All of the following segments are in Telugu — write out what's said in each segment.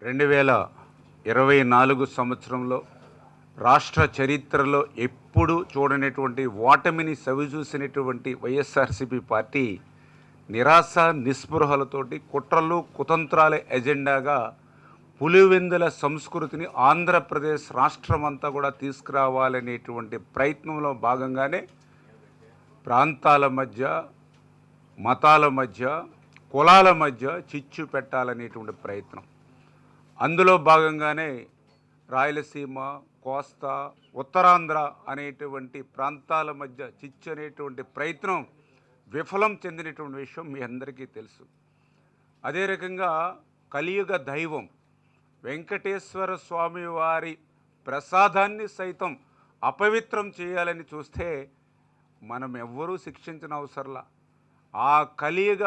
2024 సంవత్సరంలో రాష్ట్ర చరిత్రలో ఎప్పుడూ చూడనటువంటి ఓటమిని సవిచూసినటువంటి వైఎస్ఆర్సీపీ పార్టీ నిరాశ నిస్పృహలతోటి కుట్రలు కుతంత్రాల ఎజెండాగా పులివెందుల సంస్కృతిని ఆంధ్రప్రదేశ్ రాష్ట్రమంతా కూడా తీసుకురావాలనేటువంటి ప్రయత్నంలో భాగంగానే ప్రాంతాల మధ్య, మతాల మధ్య, కులాల మధ్య చిచ్చు పెట్టాలనేటువంటి ప్రయత్నం. అందులో భాగంగానే రాయలసీమ, కోస్తా, ఉత్తరాంధ్ర అనేటువంటి ప్రాంతాల మధ్య చిచ్చు అనేటువంటి ప్రయత్నం విఫలం చెందినటువంటి విషయం మీ అందరికీ తెలుసు. అదే రకంగా కలియుగ దైవం వెంకటేశ్వర స్వామి వారి ప్రసాదాన్ని సైతం అపవిత్రం చేయాలని చూస్తే మనం ఎవ్వరూ శిక్షించిన అవసరంలా. ఆ కలియుగ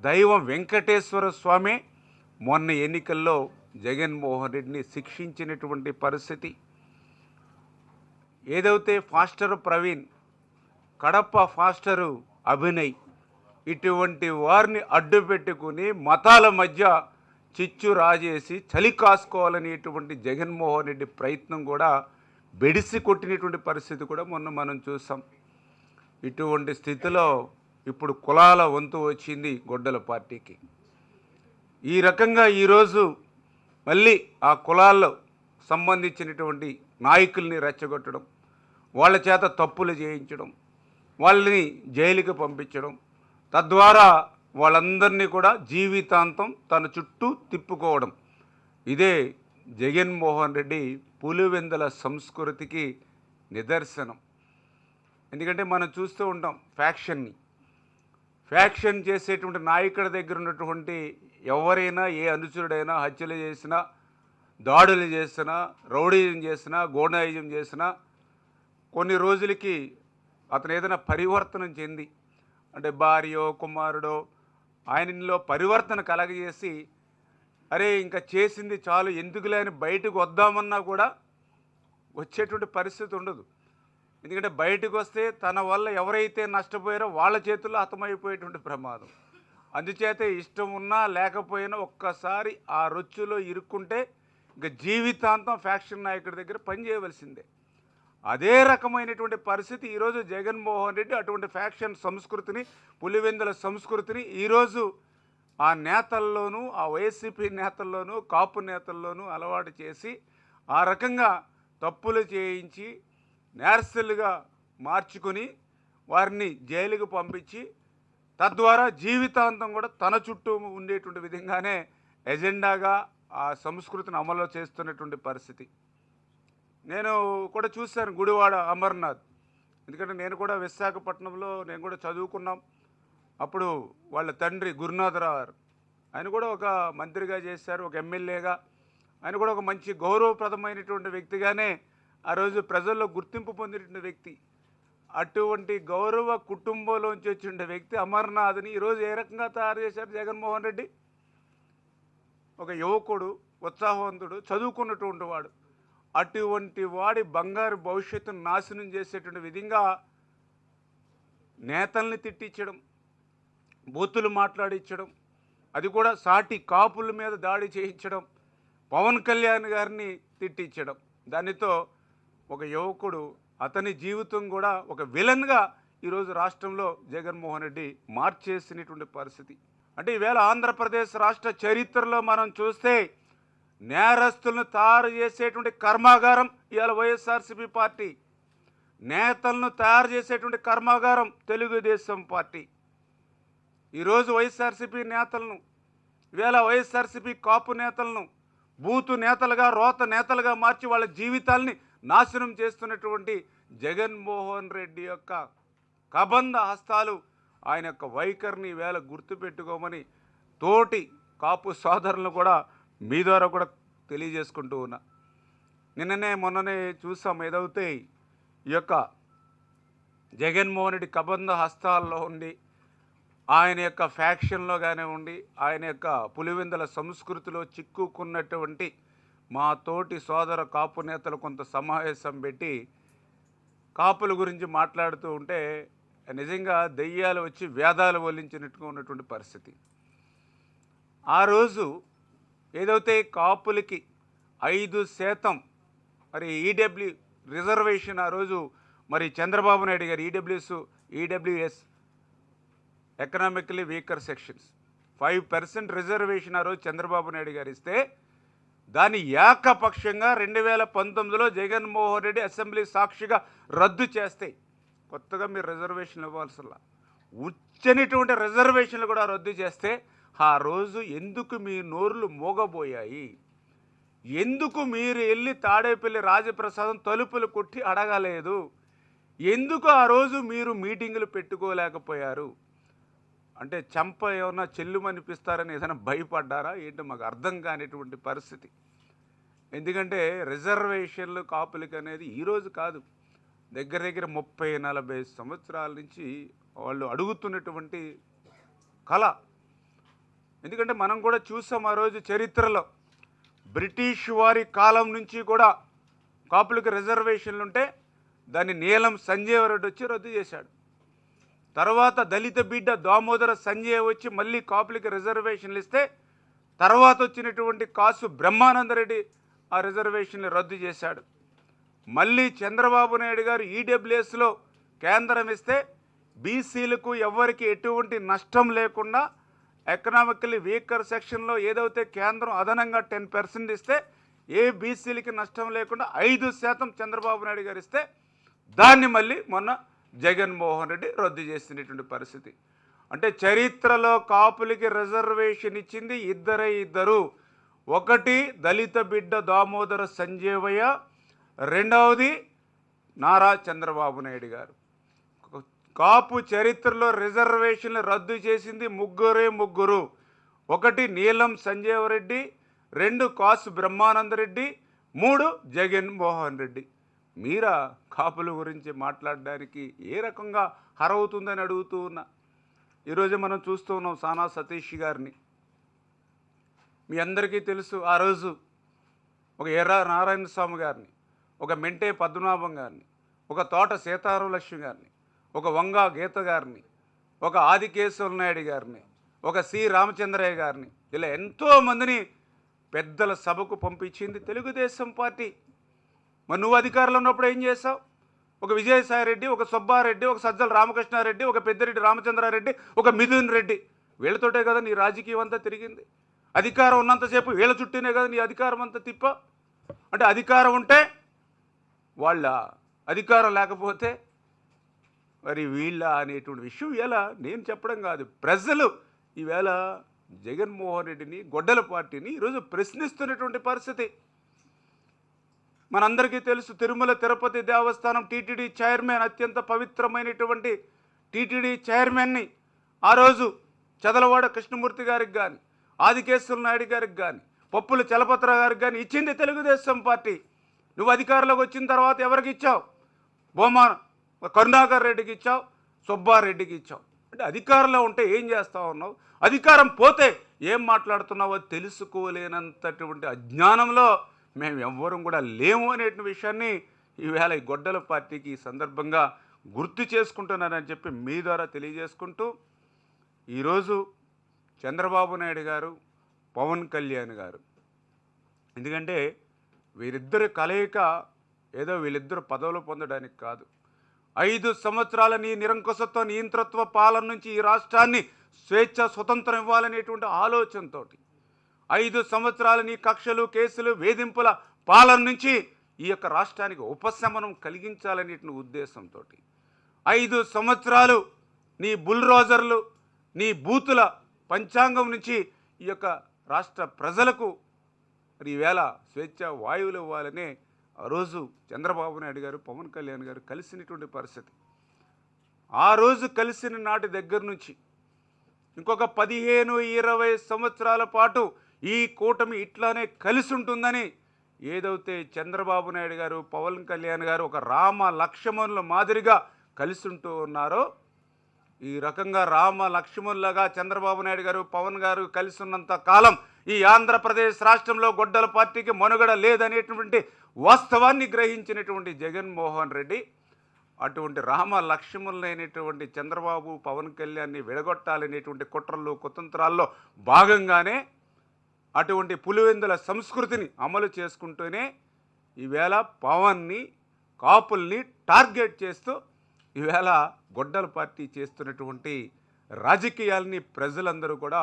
దైవం వెంకటేశ్వర స్వామి మొన్న ఎన్నికల్లో జగన్మోహన్ రెడ్డిని శిక్షించినటువంటి పరిస్థితి. ఏదైతే ఫాస్టర్ ప్రవీణ్, కడప ఫాస్టరు అభినయ్ ఇటువంటి వారిని అడ్డు పెట్టుకుని మతాల మధ్య చిచ్చు రాజేసి చలి కాసుకోవాలనేటువంటి జగన్మోహన్ రెడ్డి ప్రయత్నం కూడా బెడిసి కొట్టినటువంటి పరిస్థితి కూడా మొన్న మనం చూసాం. ఇటువంటి స్థితిలో ఇప్పుడు కులాల వంతు వచ్చింది గొడ్డల పార్టీకి. ఈ రకంగా ఈరోజు మళ్ళీ ఆ కులాల్లో సంబంధించినటువంటి నాయకుల్ని రెచ్చగొట్టడం, వాళ్ళ చేత తప్పులు చేయించడం, వాళ్ళని జైలుకి పంపించడం, తద్వారా వాళ్ళందరినీ కూడా జీవితాంతం తన చుట్టూ తిప్పుకోవడం. ఇదే జగన్మోహన్ రెడ్డి పులివెందుల సంస్కృతికి నిదర్శనం. ఎందుకంటే మనం చూస్తూ ఉంటాం ఫ్యాక్షన్ చేసేటువంటి నాయకుడి దగ్గర ఉన్నటువంటి ఎవరైనా, ఏ అనుచరుడైనా హత్యలు చేసినా, దాడులు చేసినా, రౌడీజం చేసినా, గోండాయిజం చేసినా కొన్ని రోజులకి అతను ఏదైనా పరివర్తనం చెంది, అంటే భార్యో కుమారుడో ఆయనలో పరివర్తన కలగజేసి అరే ఇంకా చేసింది చాలు ఎందుకులే అని బయటకు వద్దామన్నా కూడా వచ్చేటువంటి పరిస్థితి ఉండదు. ఎందుకంటే బయటకు వస్తే తన వల్ల ఎవరైతే నష్టపోయారో వాళ్ళ చేతుల్లో హతమైపోయేటువంటి ప్రమాదం. అందుచేత ఇష్టం ఉన్నా లేకపోయినా ఒక్కసారి ఆ రొచ్చులో ఇరుక్కుంటే ఇంకా జీవితాంతం ఫ్యాక్షన్ నాయకుడి దగ్గర పనిచేయవలసిందే. అదే రకమైనటువంటి పరిస్థితి ఈరోజు జగన్మోహన్ రెడ్డి అటువంటి ఫ్యాక్షన్ సంస్కృతిని, పులివెందుల సంస్కృతిని ఈరోజు ఆ నేతల్లోనూ, ఆ వైసీపీ నేతల్లోనూ, కాపు నేతల్లోనూ అలవాటు చేసి ఆ రకంగా తప్పులు చేయించి నేరస్తులుగా మార్చుకొని వారిని జైలుకు పంపించి తద్వారా జీవితాంతం కూడా తన చుట్టూ ఉండేటువంటి విధంగానే ఎజెండాగా ఆ సంస్కృతిని అమలు చేస్తున్నటువంటి పరిస్థితి. నేను కూడా చూశాను గుడివాడ అమర్నాథ్. ఎందుకంటే నేను కూడా విశాఖపట్నంలో నేను కూడా చదువుకున్నాం. అప్పుడు వాళ్ళ తండ్రి గురునాథరావు గారు, ఆయన కూడా ఒక మంత్రిగా చేశారు, ఒక ఎమ్మెల్యేగా. ఆయన కూడా ఒక మంచి గౌరవప్రదమైనటువంటి వ్యక్తిగానే ఆ రోజు ప్రజల్లో గుర్తింపు పొందినటువంటి వ్యక్తి. అటువంటి గౌరవ కుటుంబంలోంచి వచ్చిన వ్యక్తి అమర్నాథ్ని ఈరోజు ఏ రకంగా తయారు చేశారు జగన్మోహన్ రెడ్డి? ఒక యువకుడు, ఉత్సాహవంతుడు, చదువుకున్నటువంటి వాడు. అటువంటి వాడి బంగారు భవిష్యత్తును నాశనం చేసేటువంటి విధంగా నేతల్ని తిట్టించడం, బూతులు మాట్లాడించడం, అది కూడా సాటి కాపుల మీద దాడి చేయించడం, పవన్ కళ్యాణ్ గారిని తిట్టించడం. దానితో ఒక యువకుడు, అతని జీవితం కూడా ఒక విలన్గా ఈరోజు రాష్ట్రంలో జగన్మోహన్ రెడ్డి మార్చేసినటువంటి పరిస్థితి. అంటే ఈవేళ ఆంధ్రప్రదేశ్ రాష్ట్ర చరిత్రలో మనం చూస్తే నేరస్తులను తయారు చేసేటువంటి కర్మాగారం ఇవాళ వైఎస్ఆర్సీపీ పార్టీ, నేతలను తయారు చేసేటువంటి కర్మాగారం తెలుగుదేశం పార్టీ. ఈరోజు వైఎస్ఆర్సీపీ నేతలను, ఇవాళ వైఎస్ఆర్సీపీ కాపు నేతలను బూతు నేతలుగా, రోత నేతలుగా మార్చి వాళ్ళ జీవితాల్ని నాశనం చేస్తున్నటువంటి జగన్మోహన్ రెడ్డి యొక్క కబంధ హస్తాలు, ఆయన యొక్క వైఖరిని ఈవేళ గుర్తుపెట్టుకోమని తోటి కాపు సోదరులను కూడా మీ ద్వారా కూడా తెలియజేసుకుంటూ ఉన్నా. మొన్ననే చూసాం, ఏదైతే ఈ యొక్క జగన్మోహన్ రెడ్డి కబంధ హస్తాల్లో ఉండి ఆయన యొక్క ఫ్యాక్షన్లో కానివ్వండి, ఆయన యొక్క పులివెందుల సంస్కృతిలో చిక్కుకున్నటువంటి మా తోటి సోదర కాపు నేతలు కొంత సమావేశం పెట్టి కాపుల గురించి మాట్లాడుతూ ఉంటే నిజంగా దెయ్యాలు వచ్చి వేదాలు వల్లించినట్టుగా ఉన్నటువంటి పరిస్థితి. ఆ రోజు ఏదైతే కాపులకి 5% మరి ఈడబ్ల్యూ రిజర్వేషన్ ఆ రోజు మరి చంద్రబాబు నాయుడు గారు EWS economically weaker sections 5% reservation ఆ రోజు చంద్రబాబు నాయుడు గారు ఇస్తే దాన్ని ఏకపక్షంగా 2019లో జగన్మోహన్ రెడ్డి అసెంబ్లీ సాక్షిగా రద్దు చేస్తే కొత్తగా మీరు రిజర్వేషన్లు ఇవ్వాల్సిలా ఉచ్చనిటువంటి రిజర్వేషన్లు కూడా రద్దు చేస్తే ఆ రోజు ఎందుకు మీ నోర్లు మోగబోయాయి? ఎందుకు మీరు వెళ్ళి తాడేపల్లి రాజప్రసాదం తలుపులు కొట్టి అడగలేదు? ఎందుకు ఆ రోజు మీరు మీటింగులు పెట్టుకోలేకపోయారు? అంటే చెంప ఏమన్నా చెల్లుమనిపిస్తారని ఏదైనా భయపడ్డారా ఏంటో మాకు అర్థం కానిటువంటి పరిస్థితి. ఎందుకంటే రిజర్వేషన్లు కాపులకి అనేది ఈరోజు కాదు, దగ్గర దగ్గర 30-40 సంవత్సరాల నుంచి వాళ్ళు అడుగుతున్నటువంటి కళ. ఎందుకంటే మనం కూడా చూసాం ఆ రోజు చరిత్రలో బ్రిటిష్ వారి కాలం నుంచి కూడా కాపులకి రిజర్వేషన్లు ఉంటే దాన్ని నీలం సంజీవ్ రెడ్డి వచ్చి రద్దు చేశాడు. తర్వాత దళిత బిడ్డ దామోదర సంజయ్ వచ్చి మళ్ళీ కాపులకి రిజర్వేషన్లు ఇస్తే తర్వాత వచ్చినటువంటి కాసు బ్రహ్మానందరెడ్డి ఆ రిజర్వేషన్లు రద్దు చేశాడు. మళ్ళీ చంద్రబాబు నాయుడు గారు ఈడబ్ల్యూఎస్లో కేంద్రం ఇస్తే బీసీలకు ఎవరికి ఎటువంటి నష్టం లేకుండా ఎకనామికల్లీ వీకర్ సెక్షన్లో ఏదైతే కేంద్రం అదనంగా 10% ఇస్తే ఏ బీసీలకి నష్టం లేకుండా 5% చంద్రబాబు నాయుడు గారు ఇస్తే దాన్ని మళ్ళీ మొన్న జగన్మోహన్ రెడ్డి రద్దు చేసినటువంటి పరిస్థితి. అంటే చరిత్రలో కాపులకి రిజర్వేషన్ ఇచ్చింది ఇద్దరు. ఒకటి దళిత బిడ్డ దామోదర సంజీవయ్య, రెండవది నారా చంద్రబాబు నాయుడు గారు. కాపు చరిత్రలో రిజర్వేషన్లు రద్దు చేసింది ముగ్గురు. ఒకటి నీలం సంజీవ్ రెడ్డి, 2 కాసు బ్రహ్మానందరెడ్డి, 3 జగన్మోహన్ రెడ్డి. మీరా కాపుల గురించి మాట్లాడడానికి ఏ రకంగా హరవుతుందని అడుగుతూ ఉన్నా. ఈరోజు మనం చూస్తూ ఉన్నాం సానా సతీష్ గారిని. మీ అందరికీ తెలుసు ఆ రోజు ఒక ఎర్ర నారాయణ స్వామి గారిని, ఒక మెంటే పద్మనాభం గారిని, ఒక తోట సీతారామలక్ష్మి గారిని, ఒక వంగా గీత గారిని, ఒక ఆదికేశవ నాయుడు గారిని, ఒక సి రామచంద్రయ్య గారిని, ఇలా ఎంతోమందిని పెద్దల సభకు పంపించింది తెలుగుదేశం పార్టీ. మరి నువ్వు అధికారంలో ఉన్నప్పుడు ఏం చేసావు? ఒక విజయసాయిరెడ్డి, ఒక సుబ్బారెడ్డి, ఒక సజ్జల రామకృష్ణారెడ్డి, ఒక పెద్దిరెడ్డి రామచంద్రారెడ్డి, ఒక మిథున్ రెడ్డి, వీళ్ళతోటే కదా నీ రాజకీయం అంతా తిరిగింది. అధికారం ఉన్నంతసేపు వీళ్ళ చుట్టూనే కదా నీ అధికారం అంతా తిప్ప. అంటే అధికారం ఉంటే వాళ్ళ, అధికారం లేకపోతే మరి వీళ్ళ అనేటువంటి విషయం ఇలా నేను చెప్పడం కాదు, ప్రజలు ఈవేళ జగన్మోహన్ రెడ్డిని, గొడ్డల పార్టీని ఈరోజు ప్రశ్నిస్తున్నటువంటి పరిస్థితి. మనందరికీ తెలుసు తిరుమల తిరుపతి దేవస్థానం టీటీడీ చైర్మన్, అత్యంత పవిత్రమైనటువంటి టీటీడీ చైర్మన్ని ఆ రోజు చదలవాడ కృష్ణమూర్తి గారికి కానీ, ఆదికేశ్వర నాయుడు గారికి కానీ, పప్పుల చలపతిరావు గారికి కానీ ఇచ్చింది తెలుగుదేశం పార్టీ. నువ్వు అధికారంలోకి వచ్చిన తర్వాత ఎవరికి ఇచ్చావు? బొమ్మ కరుణాకర్ రెడ్డికి ఇచ్చావు, సుబ్బారెడ్డికి ఇచ్చావు. అంటే అధికారంలో ఉంటే ఏం చేస్తా ఉన్నావు? అధికారం పోతే ఏం మాట్లాడుతున్నావో తెలుసుకోలేనంతటువంటి అజ్ఞానంలో మేము ఎవ్వరం కూడా లేము అనే విషయాన్ని ఈవేళ ఈ గొడ్డల పార్టీకి ఈ సందర్భంగా గుర్తు చేసుకుంటున్నానని చెప్పి మీ ద్వారా తెలియజేసుకుంటూ, ఈరోజు చంద్రబాబు నాయుడు గారు, పవన్ కళ్యాణ్ గారు, ఎందుకంటే వీరిద్దరి కలయిక ఏదో వీళ్ళిద్దరు పదవులు పొందడానికి కాదు. 5 సంవత్సరాల నీ నిరంకుశత్వ నియంతృత్వ పాలన నుంచి ఈ రాష్ట్రాన్ని స్వేచ్ఛ స్వతంత్రం ఇవ్వాలనేటువంటి ఆలోచనతో, 5 సంవత్సరాల నీ కక్షలు, కేసులు, వేధింపుల పాలన నుంచి ఈ యొక్క రాష్ట్రానికి ఉపశమనం కలిగించాలనే ఉద్దేశంతో, 5 సంవత్సరాలు నీ బుల్రోజర్లు, నీ బూతుల పంచాంగం నుంచి ఈ యొక్క రాష్ట్ర ప్రజలకు మరి ఈవేళ స్వేచ్ఛ వాయువులు ఇవ్వాలనే ఆ రోజు చంద్రబాబు నాయుడు గారు, పవన్ కళ్యాణ్ గారు కలిసినటువంటి పరిస్థితి. ఆ రోజు కలిసిన నాటి దగ్గర నుంచి ఇంకొక 15-20 సంవత్సరాల పాటు ఈ కూటమి ఇట్లానే కలిసి ఉంటుందని ఏదైతే చంద్రబాబు నాయుడు గారు, పవన్ కళ్యాణ్ గారు ఒక రామ లక్ష్మణుల మాదిరిగా కలిసి ఉంటూ ఉన్నారో, ఈ రకంగా రామ లక్ష్మణులుగా చంద్రబాబు నాయుడు గారు, పవన్ గారు కలిసి ఉన్నంత కాలం ఈ ఆంధ్రప్రదేశ్ రాష్ట్రంలో గొడ్డల పార్టీకి మనుగడ లేదనేటువంటి వాస్తవాన్ని గ్రహించినటువంటి జగన్మోహన్ రెడ్డి అటువంటి రామ లక్ష్మణులైనటువంటి చంద్రబాబు, పవన్ కళ్యాణ్ని విడగొట్టాలనేటువంటి కుట్రలు, కుతంత్రాల్లో భాగంగానే అటువంటి పులివెందుల సంస్కృతిని అమలు చేసుకుంటూనే ఈవేళ పవన్ని కాపుల్ని టార్గెట్ చేస్తూ ఈవేళ గొడ్డల పార్టీ చేస్తున్నటువంటి రాజకీయాల్ని ప్రజలందరూ కూడా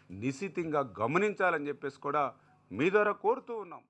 నిశితంగా గమనించాలని చెప్పేసి కూడా మీ ద్వారా కోరుతూ ఉన్నాం.